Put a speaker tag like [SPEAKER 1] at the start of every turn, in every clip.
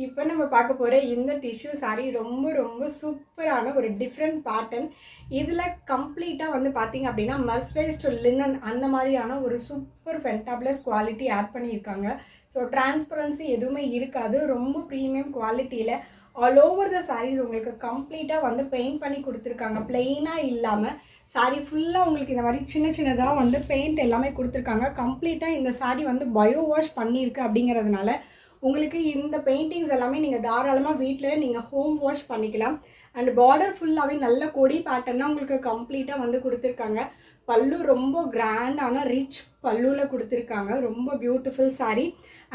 [SPEAKER 1] இப்போ நம்ம பார்க்க போகிற இந்த டிஷ்யூ சாரீ ரொம்ப ரொம்ப சூப்பரான ஒரு டிஃப்ரெண்ட் பேட்டர்ன். இதில் கம்ப்ளீட்டாக வந்து பார்த்தீங்க அப்படின்னா மர்சரைஸ்டு லினன் அந்த மாதிரியான ஒரு சூப்பர் ஃபென்டபிளஸ் குவாலிட்டி ஆட் பண்ணியிருக்காங்க. ஸோ டிரான்ஸ்பரன்சி எதுவுமே இருக்காது. ரொம்ப ப்ரீமியம் குவாலிட்டியில் ஆல் ஓவர் த சாரீஸ் உங்களுக்கு கம்ப்ளீட்டாக வந்து பெயிண்ட் பண்ணி கொடுத்துருக்காங்க. பிளெயினாக இல்லாமல் சாரீ ஃபுல்லாக உங்களுக்கு இந்த மாதிரி சின்ன சின்னதாக வந்து பெயிண்ட் எல்லாமே கொடுத்துருக்காங்க. கம்ப்ளீட்டாக இந்த சாரீ வந்து பயோ வாஷ் பண்ணியிருக்கு அப்படிங்கிறதுனால உங்களுக்கு இந்த பெயிண்டிங்ஸ் எல்லாமே நீங்கள் தாராளமாக வீட்டில் நீங்கள் ஹோம் வாஷ் பண்ணிக்கலாம். அண்ட் பார்டர் ஃபுல்லாகவே நல்ல கொடி பேட்டர்னாக உங்களுக்கு கம்ப்ளீட்டாக வந்து கொடுத்துருக்காங்க. பல்லு ரொம்ப கிராண்டான ரிச் பல்லுவில் கொடுத்துருக்காங்க. ரொம்ப பியூட்டிஃபுல் சாரீ.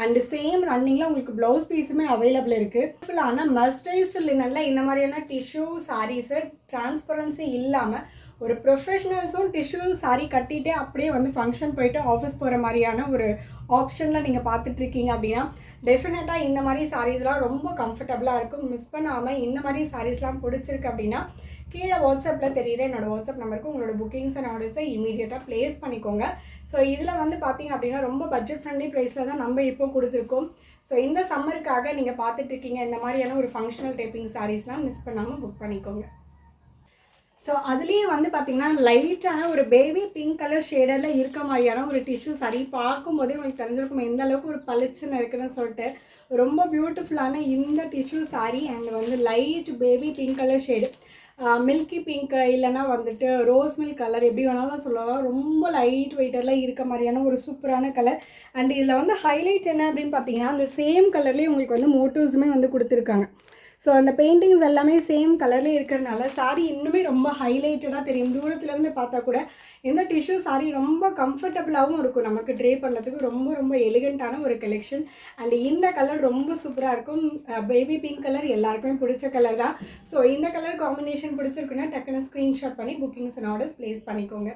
[SPEAKER 1] அண்டு சேம் ரன்னிங்கில் உங்களுக்கு ப்ளவுஸ் பீஸுமே அவைலபிள் இருக்குது. ஃபுல்லான மர்சரைஸ்டு லினனில் இந்த மாதிரியான டிஷ்யூ சாரீஸு டிரான்ஸ்பரன்சி இல்லாமல் ஒரு ப்ரொஃபஷ்னல்ஸும் டிஷ்யூ சாரீ கட்டிகிட்டே அப்படியே வந்து ஃபங்க்ஷன் போயிட்டு ஆஃபீஸ் போகிற மாதிரியான ஒரு ஆப்ஷனில் நீங்கள் பார்த்துட்ருக்கீங்க அப்படின்னா டெஃபினட்டாக இந்த மாதிரி சாரீஸ்லாம் ரொம்ப கம்ஃபர்டபுளாக இருக்கும். மிஸ் பண்ணாமல் இந்த மாதிரி சாரீஸ்லாம் பிடிச்சிருக்கு அப்படின்னா கீழே வாட்ஸ்அப்பில் தெரியுற என்னோடய வாட்ஸ்அப் நம்பருக்கு உங்களோட புக்கிங்ஸ் அண்ட் ஆர்டர்ஸை இமீடியட்டாக ப்ளேஸ் பண்ணிக்கோங்க. ஸோ இதில் வந்து பார்த்தீங்க அப்படின்னா ரொம்ப பட்ஜெட் ஃப்ரெண்ட்லி ப்ரைஸில் தான் நம்ம இப்போ கொடுத்துருக்கோம். ஸோ இந்த சம்மருக்காக நீங்கள் பார்த்துட்ருக்கீங்க இந்த மாதிரியான ஒரு ஃபங்க்ஷனல் டேப்பிங் சாரீஸ்லாம் மிஸ் பண்ணாமல் புக் பண்ணிக்கோங்க. ஸோ அதுலேயே வந்து பார்த்திங்கன்னா லைட்டான ஒரு பேபி பிங்க் கலர் ஷேடரில் இருக்க மாதிரியான ஒரு டிஷ்யூ சாரீ பார்க்கும்போதே உங்களுக்கு தெரிஞ்சிருக்கும் எந்த அளவுக்கு ஒரு பளிச்சுன்னு இருக்குன்னு சொல்லிட்டு. ரொம்ப பியூட்டிஃபுல்லான இந்த டிஷ்யூ சாரீ அண்ட் வந்து light baby pink colour shade, milky pink இல்லைனா வந்துட்டு ரோஸ் மில்க் கலர் எப்படி வேணாலும் சொல்லலாம். ரொம்ப லைட் வெயிட்டரில் இருக்க மாதிரியான ஒரு சூப்பரான கலர். அண்ட் இதில் வந்து ஹைலைட் என்ன அப்படின்னு பார்த்தீங்கன்னா அந்த சேம் கலர்லேயே உங்களுக்கு வந்து மோட்டிவ்ஸுமே வந்து கொடுத்துருக்காங்க. ஸோ அந்த பெயிண்டிங்ஸ் எல்லாமே சேம் கலர்லேயே இருக்கிறதுனால சாரீ இன்னுமே ரொம்ப ஹைலைட்டடாக தெரியும். தூரத்துலேருந்து பார்த்தா கூட இந்த டிஷ்யூ சாரீ ரொம்ப கம்ஃபர்டபுளாகவும் இருக்கும். நமக்கு ட்ரே பண்ணுறதுக்கு ரொம்ப ரொம்ப எலிகண்ட்டான ஒரு கலெக்ஷன். அண்ட் இந்த கலர் ரொம்ப சூப்பராக இருக்கும். பேபி பிங்க் கலர் எல்லாருக்குமே பிடிச்ச கலர் தான். ஸோ இந்த கலர் காம்பினேஷன் பிடிச்சிருக்குன்னா டக்குன்னு ஸ்க்ரீன்ஷாட் பண்ணி புக்கிங்ஸ் அண்ட் ஆர்டர்ஸ் ப்ளேஸ் பண்ணிக்கோங்க.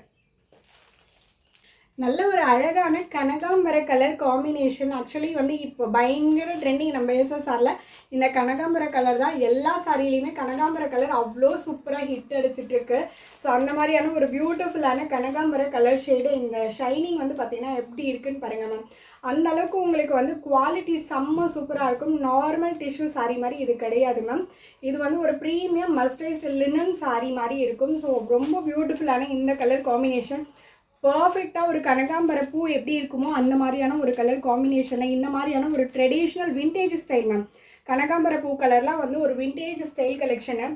[SPEAKER 1] நல்ல ஒரு அழகான கனகாம்பர கலர் காம்பினேஷன். ஆக்சுவலி வந்து இப்போ பயங்கர ட்ரெண்டிங் நம்ம எஸ்எஸ்ஆரில் இந்த கனகாம்பர கலர் தான். எல்லா சாரிலையுமே கனகாம்பர கலர் அவ்வளோ சூப்பராக ஹிட் அடிச்சிட்ருக்கு. ஸோ அந்த மாதிரியான ஒரு பியூட்டிஃபுல்லான கனகாம்பர கலர் ஷேடு. இந்த ஷைனிங் வந்து பார்த்திங்கன்னா எப்படி இருக்குன்னு பாருங்கள் மேம். அந்த அளவுக்கு உங்களுக்கு வந்து குவாலிட்டி செம்ம சூப்பராக இருக்கும். நார்மல் டிஷ்யூ சாரீ மாதிரி இது கிடையாது மேம். இது வந்து ஒரு ப்ரீமியம் மர்சரைஸ்டு லினன் சாரீ மாதிரி இருக்கும். ஸோ ரொம்ப பியூட்டிஃபுல்லான இந்த கலர் காம்பினேஷன் பர்ஃபெக்டாக ஒரு கனகாம்பர பூ எப்படி இருக்குமோ அந்த மாதிரியான ஒரு கலர் காம்பினேஷனில் இந்த மாதிரியான ஒரு ட்ரெடிஷ்னல் விண்டேஜ் ஸ்டைல் மேம். கனகாம்பர பூ கலர்லாம் வந்து ஒரு விண்டேஜ் ஸ்டைல் கலெக்ஷனு.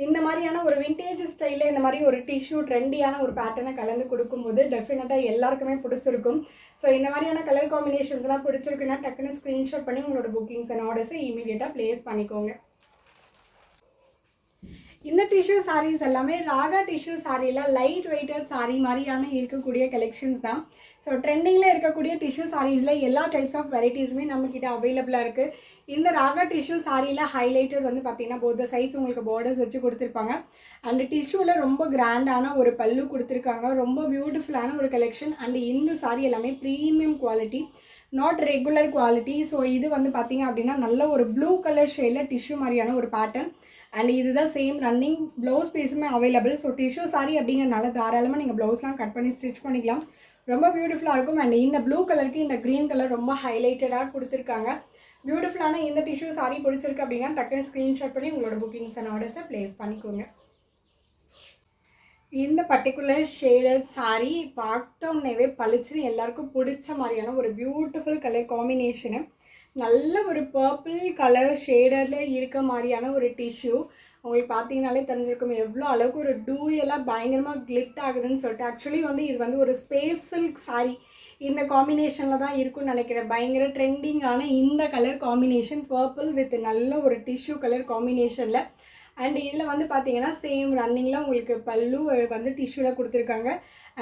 [SPEAKER 1] இந்த மாதிரியான ஒரு விண்டேஜ் ஸ்டைலில் இந்த மாதிரி ஒரு டிஷ்யூ ட்ரெண்டியான ஒரு பேட்டர்னை கலந்து கொடுக்கும்போது டெஃபினட்டாக எல்லாருக்குமே பிடிச்சிருக்கும். ஸோ இந்த மாதிரியான கலர் காம்பினேஷன்ஸ்லாம் பிடிச்சிருக்குன்னா டக்குன்னு ஸ்க்ரீன்ஷாட் பண்ணி உங்களோட புக்கிங்ஸ் அண்ட் ஆர்டர்ஸை இமீடியட்டாக ப்ளேஸ் பண்ணிக்கோங்க. இந்த டிஷ்யூ சாரீஸ் எல்லாமே ராகா டிஷ்யூ சாரியில் லைட் வெயிட்டட் சாரீ மாதிரியான இருக்கக்கூடிய கலெக்ஷன்ஸ் தான். ஸோ ட்ரெண்டிங்கில் இருக்கக்கூடிய டிஷ்யூ சாரீஸில் எல்லா டைப்ஸ் ஆஃப் வெரைட்டிஸுமே நம்மக்கிட்ட அவைலபிளாக இருக்குது. இந்த ராகா டிஷ்யூ சாரியில் ஹைலைட்டட் வந்து பார்த்திங்கன்னா போத் சைட்ஸ் உங்களுக்கு பார்டர்ஸ் வச்சு கொடுத்துருப்பாங்க. அண்ட் டிஷ்யூவில் ரொம்ப கிராண்டான ஒரு பல்லு கொடுத்துருக்காங்க. ரொம்ப பியூட்டிஃபுல்லான ஒரு கலெக்ஷன். அண்ட் இந்த சாரீ எல்லாமே premium quality, not regular quality. So இது வந்து பார்த்திங்க அப்படின்னா நல்ல ஒரு ப்ளூ கலர் ஷேடில் டிஷ்யூ மாதிரியான ஒரு பேட்டர்ன். அண்ட் இதுதான் சேம் ரன்னிங் ப்ளவுஸ் பீஸுமே அவைலபிள். ஸோ டிஷ்யூ சாரீ அப்படிங்கிறனால தாராளமாக நீங்கள் ப்ளவுஸ்லாம் கட் பண்ணி ஸ்டிச் பண்ணிக்கலாம். ரொம்ப பியூட்டிஃபுல்லாக இருக்கும். அண்ட் இந்த ப்ளூ கலருக்கு இந்த க்ரீன் கலர் ரொம்ப ஹைலைட்டடாக கொடுத்துருக்காங்க. பியூட்டிஃபுல்லான இந்த டிஷ்யூ சாரீ பிடிச்சிருக்கு அப்படின்னா டக்குன்னு ஸ்க்ரீன்ஷாட் பண்ணி உங்களோட புக்கிங்ஸ் அண்ட் ஆர்டர்ஸை ப்ளேஸ் பண்ணிக்கோங்க. இந்த பர்டிகுலர் ஷேடட் சாரீ பார்த்தோன்னே பளிச்சுன்னு எல்லாருக்கும் பிடிச்ச மாதிரியான ஒரு பியூட்டிஃபுல் கலர் காம்பினேஷனு. நல்ல ஒரு பர்பிள் கலர் ஷேடரில் இருக்க மாதிரியான ஒரு டிஷ்யூ. உங்களுக்கு பார்த்தீங்கனாலே தெரிஞ்சிருக்கும் எவ்வளோ அளவுக்கு ஒரு டூயெல்லாம் பயங்கரமாக கிளிட் ஆகுதுன்னு சொல்லிட்டு. ஆக்சுவலி வந்து இது வந்து ஒரு ஸ்பேஸ் சில்க் சாரீ இந்த காம்பினேஷனில் தான் இருக்குன்னு நினைக்கிறேன். பயங்கர ட்ரெண்டிங்கான இந்த கலர் காம்பினேஷன் பர்பிள் வித் நல்ல ஒரு டிஷ்யூ கலர் காம்பினேஷனில். அண்ட் இதில் வந்து பார்த்தீங்கன்னா சேம் ரன்னிங்கில் உங்களுக்கு பல்லு வந்து டிஷ்யூவில் கொடுத்துருக்காங்க.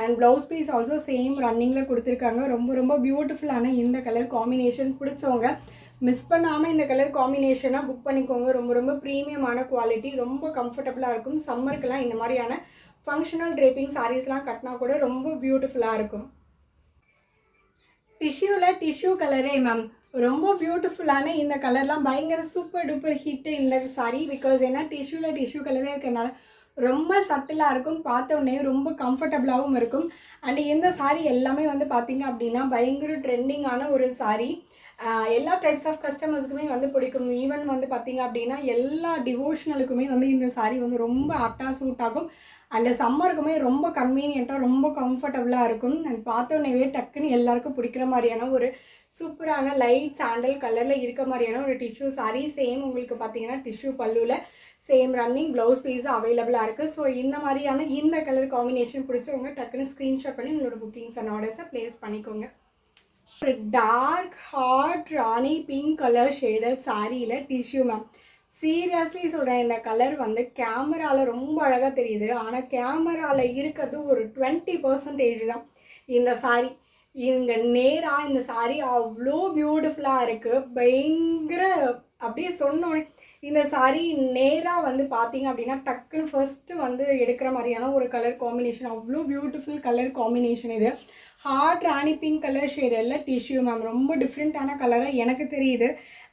[SPEAKER 1] And blouse piece also same ரன்னிங்கில் கொடுத்துருக்காங்க. ரொம்ப ரொம்ப பியூட்டிஃபுல்லான இந்த கலர் காம்பினேஷன் பிடிச்சவங்க மிஸ் பண்ணாமல் இந்த கலர் காம்பினேஷனாக புக் பண்ணிக்கோங்க. ரொம்ப ரொம்ப ப்ரீமியமான குவாலிட்டி, ரொம்ப கம்ஃபர்டபுளாக இருக்கும். சம்மருக்கெலாம் இந்த மாதிரியான ஃபங்க்ஷனல் ட்ரேப்பிங் சாரீஸ்லாம் கட்டினா கூட ரொம்ப பியூட்டிஃபுல்லாக இருக்கும். டிஷ்யூவில் டிஷ்யூ கலரே மேம் ரொம்ப பியூட்டிஃபுல்லான இந்த கலர்லாம் பயங்கர சூப்பர் டூப்பர் ஹிட்டு இந்த சாரீ. பிகாஸ் ஏன்னா டிஷ்யூவில் டிஷ்யூ கலரே இருக்கிறனால ரொம்ப சட்டிலாக இருக்கும். பார்த்த உடனே ரொம்ப கம்ஃபர்டபுளாகவும் இருக்கும். அண்ட் இந்த சாரீ எல்லாமே வந்து பார்த்திங்க அப்படின்னா பயங்கர ட்ரெண்டிங்கான ஒரு சாரீ. எல்லா டைப்ஸ் ஆஃப் கஸ்டமர்ஸ்க்குமே வந்து பிடிக்கும். ஈவன் வந்து பார்த்தீங்க அப்படின்னா, எல்லா டிவோஷனலுக்குமே வந்து இந்த சாரீ வந்து ரொம்ப ஆப்டா சூட் ஆகும். அண்ட் சம்மருக்குமே ரொம்ப கன்வீனியன்ட்டா, ரொம்ப கம்ஃபர்டபுளா இருக்கும். அண்ட் பார்த்தோன்னேவே டக்குன்னு எல்லாருக்கும் பிடிக்கிற மாரியான ஒரு சூப்பரான லைட் சாண்டல் கலர்ல இருக்க மாரியான ஒரு டிஷ்யூ சாரீ. சேம் உங்களுக்கு பார்த்தீங்கன்னா, டிஷ்யூ பல்லுல சேம் ரன்னிங் ப்ளவுஸ் பீஸ் அவைலபிளா இருக்கு. ஸோ இந்த மாரியான இந்த கலர் காம்பினேஷன் பிடிச்சவங்க டக்குன்னு ஸ்க்ரீன்ஷாட் பண்ணி உங்களோட புக்கிங்ஸ் அண்ட் ஆர்டர்ஸை ப்ளேஸ் பண்ணிக்கோங்க. ஒரு டார்க் ஹாட் ராணி பிங்க் கலர் ஷேடட் சாரியில் டிஷ்யூ மேம். சீரியஸ்லி சொல்கிறேன், இந்த கலர் வந்து கேமராவில் ரொம்ப அழகாக தெரியுது. ஆனால் கேமராவில் இருக்கிறது ஒரு 20% தான் இந்த சாரீ. இங்கே நேராக இந்த சாரீ அவ்வளோ பியூட்டிஃபுல்லாக இருக்குது. பயங்கர அப்படியே சொன்னோன்னே இந்த சாரீ நேராக வந்து பார்த்தீங்க அப்படின்னா டக்குன்னு ஃபர்ஸ்ட்டு வந்து எடுக்கிற மாதிரியான ஒரு கலர் காம்பினேஷன். அவ்வளோ பியூட்டிஃபுல் கலர் காம்பினேஷன் இது. ஹார்ட் ராணி பிங்க் கலர் ஷேடில் டிஷ்யூ மேம். ரொம்ப டிஃப்ரெண்ட்டான கலராக எனக்கு தெரியுது.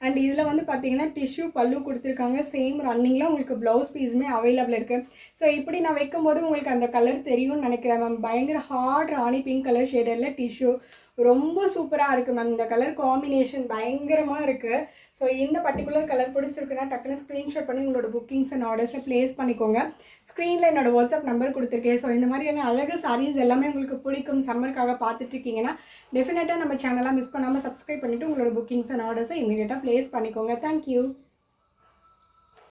[SPEAKER 1] அண்ட் இதில் வந்து பார்த்தீங்கன்னா டிஷ்யூ பல்லு கொடுத்துருக்காங்க. சேம் ரன்னிங்கில் உங்களுக்கு ப்ளவுஸ் பீஸுமே அவைலபிள் இருக்குது. ஸோ இப்படி நான் வைக்கும்போது உங்களுக்கு அந்த கலர் தெரியும்னு நினைக்கிறேன் மேம். பயங்கர ஹார்ட் ராணி பிங்க் கலர் ஷேடில் டிஷ்யூ ரொம்ப சூப்பராக இருக்குது மேம். இந்த கலர் காம்பினேஷன் பயங்கரமாக இருக்குது. ஸோ இந்த பர்டிகுலர் கலர் பிடிச்சிருக்குன்னா டக்குன்னு ஸ்க்ரீன்ஷாட் பண்ணி உங்களோட புக்கிங்ஸ் அண்ட் ஆர்டர்ஸை ப்ளேஸ் பண்ணிக்கோங்க. ஸ்க்ரீனில் என்னோடய வாட்ஸ்அப் நம்பர் கொடுத்துருக்கேன். ஸோ இந்த மாதிரியான அழகு சாரீஸ் எல்லாமே உங்களுக்கு பிடிக்கும், சம்மருக்காக பார்த்துட்ருக்கீங்கன்னா டெஃபினட்டாக நம்ம சேனலாக மிஸ் பண்ணாமல் சப்ஸ்கிரைப் பண்ணிவிட்டு உங்களோட புக்கிங்ஸ் அண்ட் ஆர்டர்ஸை இமீடியட்டாக ப்ளேஸ் பண்ணிக்கோங்க. தேங்க்யூ.